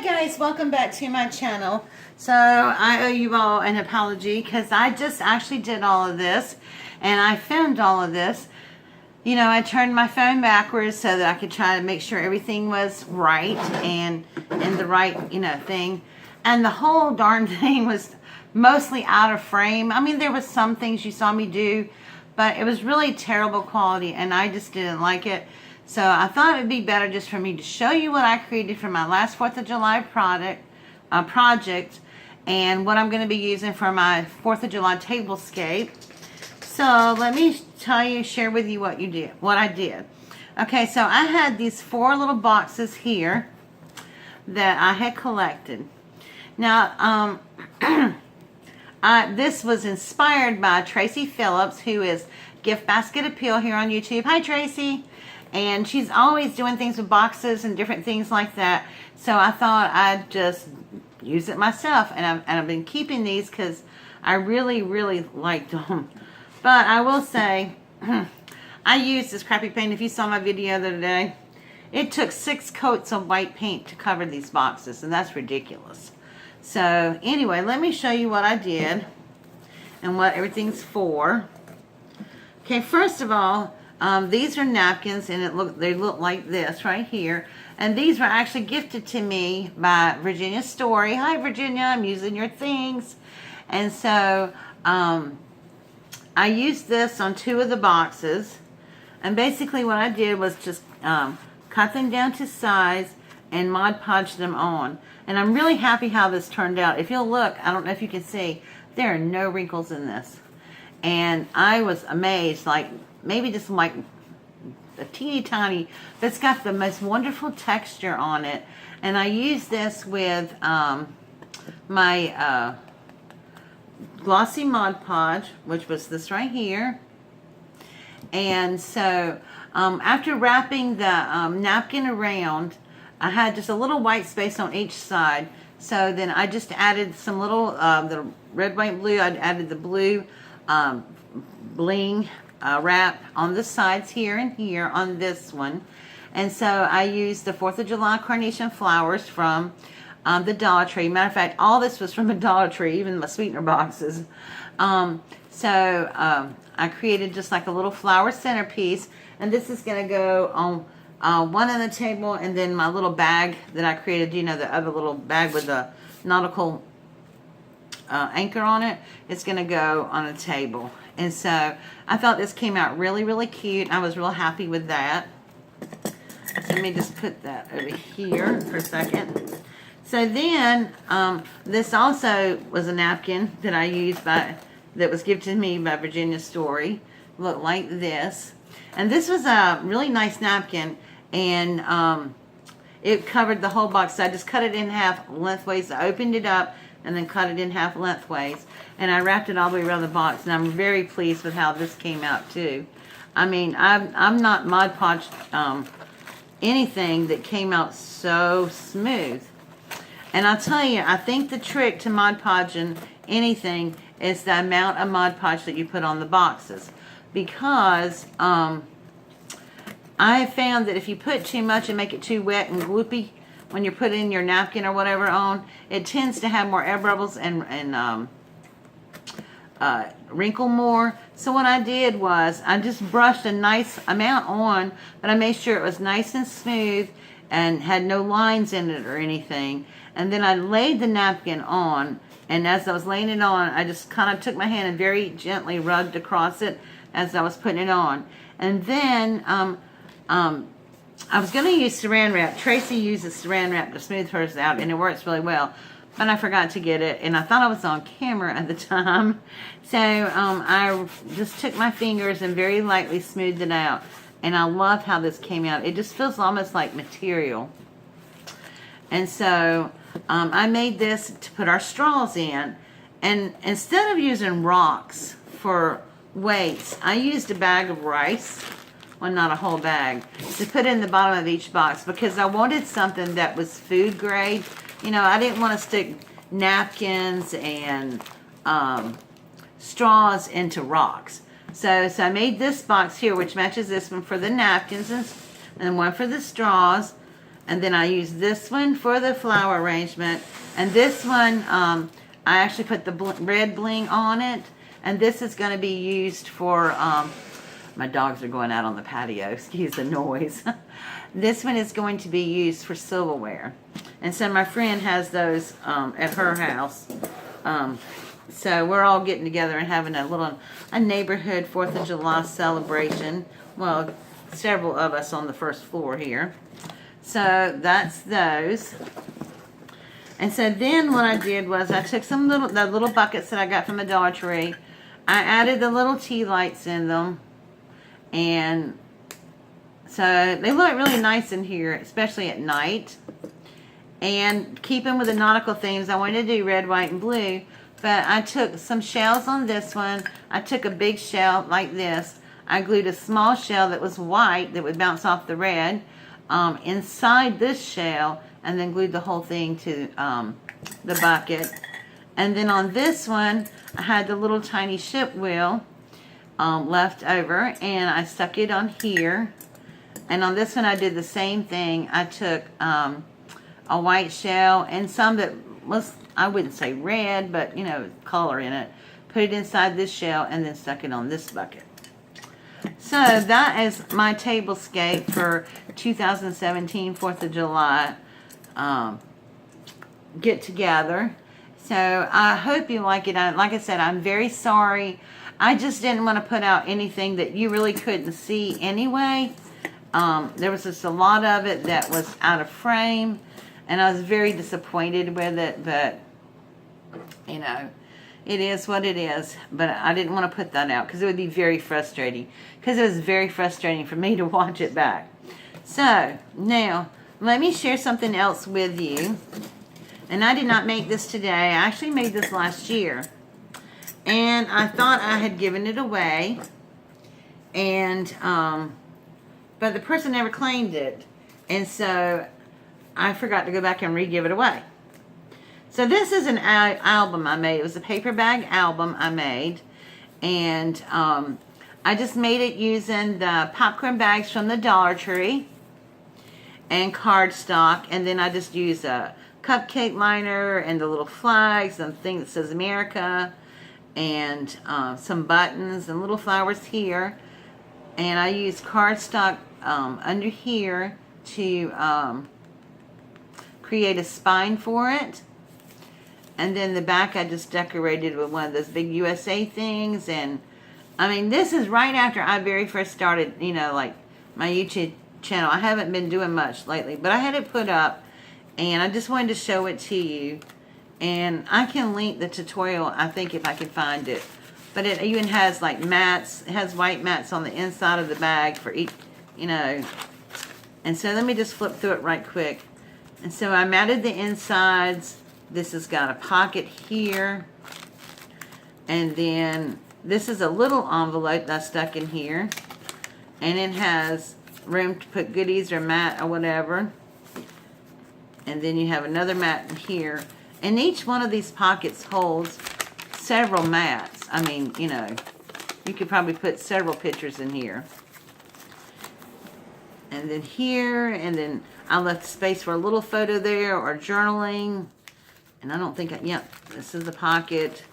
Guys, welcome back to my channel. So I owe you all an apology because I just actually did all of this and I filmed all of this. You know, I turned my phone backwards so that I could try to make sure everything was right and in the right, thing. And the whole darn thing was mostly out of frame. I mean, there was some things you saw me do, but it was really terrible quality and I just didn't like it. So I thought it'd be better just for me to show you what I created for my last 4th of July project and what I'm going to be using for my 4th of July table scape. So let me share with you what I did. Okay, so I had these 4 little boxes here that I had collected. Now, this was inspired by Tracy Phillips, who is Gift Basket Appeal here on YouTube. Hi, Tracy. And she's always doing things with boxes and different things like that. So I thought I'd just use it myself. And I've been keeping these because I really, really liked them. But I will say, I used this crappy paint. If you saw my video the other day, it took 6 coats of white paint to cover these boxes. And that's ridiculous. So anyway, let me show you what I did and what everything's for. Okay, first of all, these are napkins, and they look like this right here. And these were actually gifted to me by Virginia Story. Hi, Virginia. I'm using your things. And so I used this on 2 of the boxes. And basically what I did was just cut them down to size and Mod Podge them on. And I'm really happy how this turned out. If you'll look, I don't know if you can see, there are no wrinkles in this. And I was amazed, like maybe just like a teeny tiny, but it's got the most wonderful texture on it. And I used this with my glossy Mod Podge, which was this right here. And so after wrapping the napkin around, I had just a little white space on each side. So then I just added some little, the red, white, blue. I added the blue bling wrap on the sides here and here on this one. And so I used the 4th of July carnation flowers from the Dollar Tree. Matter of fact, all this was from the Dollar Tree, even my sweetener boxes. I created just like a little flower centerpiece. And this is going to go on one on the table, and then my little bag that I created, the other little bag with the nautical anchor on it, it's going to go on a table. And so I thought this came out really, really cute. I was real happy with that. So let me just put that over here for a second. So then this also was a napkin that I used that was given to me by Virginia Story. Looked like this. And this was a really nice napkin, and it covered the whole box. So I just cut it in half lengthways. I opened it up and then cut it in half lengthways. And I wrapped it all the way around the box. And I'm very pleased with how this came out too. I mean, I'm not Mod Podged anything that came out so smooth. And I'll tell you, I think the trick to Mod Podging anything is the amount of Mod Podge that you put on the boxes. Because I have found that if you put too much and make it too wet and gloopy, when you're putting your napkin or whatever on, it tends to have more air bubbles and wrinkle more. So what I did was I just brushed a nice amount on, but I made sure it was nice and smooth and had no lines in it or anything. And then I laid the napkin on, and as I was laying it on, I just kind of took my hand and very gently rubbed across it as I was putting it on. And then I was going to use saran wrap. Tracy uses saran wrap to smooth hers out, and it works really well. But I forgot to get it, and I thought I was on camera at the time. So I just took my fingers and very lightly smoothed it out. And I love how this came out. It just feels almost like material. And so I made this to put our straws in. And instead of using rocks for weights, I used a bag of rice. Well, not a whole bag, to put in the bottom of each box because I wanted something that was food grade. I didn't want to stick napkins and straws into rocks. So I made this box here, which matches this one for the napkins and one for the straws. And then I use this one for the flower arrangement. And this one, I actually put the red bling on it. And this is going to be used for, my dogs are going out on the patio, excuse the noise. This one is going to be used for silverware. And so my friend has those at her house. So we're all getting together and having a neighborhood 4th of July celebration. Well, several of us on the first floor here. So that's those. And so then what I did was I took the little buckets that I got from the Dollar Tree. I added the little tea lights in them. And so they look really nice in here, especially at night. And keeping with the nautical themes, I wanted to do red, white, and blue. But I took some shells on this one. I took a big shell like this. I glued a small shell that was white that would bounce off the red inside this shell, and then glued the whole thing to the bucket. And then on this one, I had the little tiny ship wheel left over, and I stuck it on here. And on this one, I did the same thing. I took a white shell and some that was, I wouldn't say red, but you know, color in it. Put it inside this shell and then stuck it on this bucket. So that is my table scape for 2017 4th of July get together. So I hope you like it. Like I said, I'm very sorry. I just didn't want to put out anything that you really couldn't see anyway. There was just a lot of it that was out of frame, and I was very disappointed with it, but you know, it is what it is. But I didn't want to put that out because it would be very frustrating, because it was very frustrating for me to watch it back. So now let me share something else with you. And I did not make this today. I actually made this last year, and I thought I had given it away, and but the person never claimed it, and so I forgot to go back and re-give it away. So this is an album I made. It was a paper bag album I made, and I just made it using the popcorn bags from the Dollar Tree and cardstock, and then I just used a cupcake liner and the little flags and the thing that says America, and some buttons and little flowers here. And I used cardstock under here to create a spine for it. And then the back I just decorated with one of those big USA things. And I mean, this is right after I very first started, you know, like my YouTube channel. I haven't been doing much lately, but I had it put up, and I just wanted to show it to you. And I can link the tutorial, I think, if I can find it. But it even has like mats. It has white mats on the inside of the bag for each, you know. And so let me just flip through it right quick. And so I matted the insides. This has got a pocket here. And then this is a little envelope that I stuck in here. And it has room to put goodies or mat or whatever. And then you have another mat in here. And each one of these pockets holds several mats. I mean, you know, you could probably put several pictures in here. And then here, and then I left space for a little photo there or journaling. And I don't think, yeah, this is the pocket.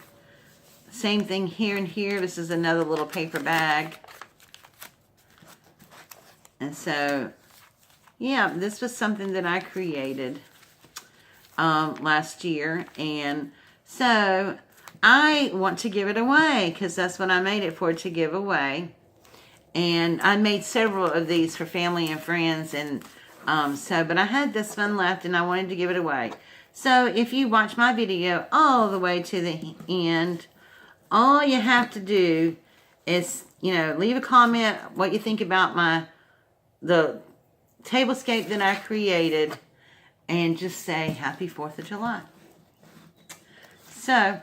Same thing here and here. This is another little paper bag. And so, yeah, this was something that I created last year. And so I want to give it away because that's what I made it for, to give away. And I made several of these for family and friends. And but I had this one left and I wanted to give it away. So if you watch my video all the way to the end, all you have to do is, you know, leave a comment what you think about the tablescape that I created, and just say Happy 4th of July. So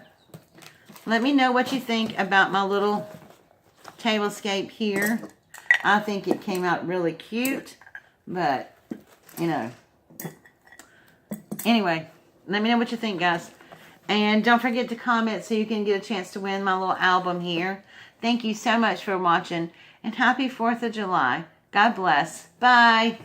let me know what you think about my little tablescape here. I think it came out really cute, but you know, anyway, let me know what you think, guys. And don't forget to comment so you can get a chance to win my little album here. Thank you so much for watching, and Happy 4th of July. God bless. Bye.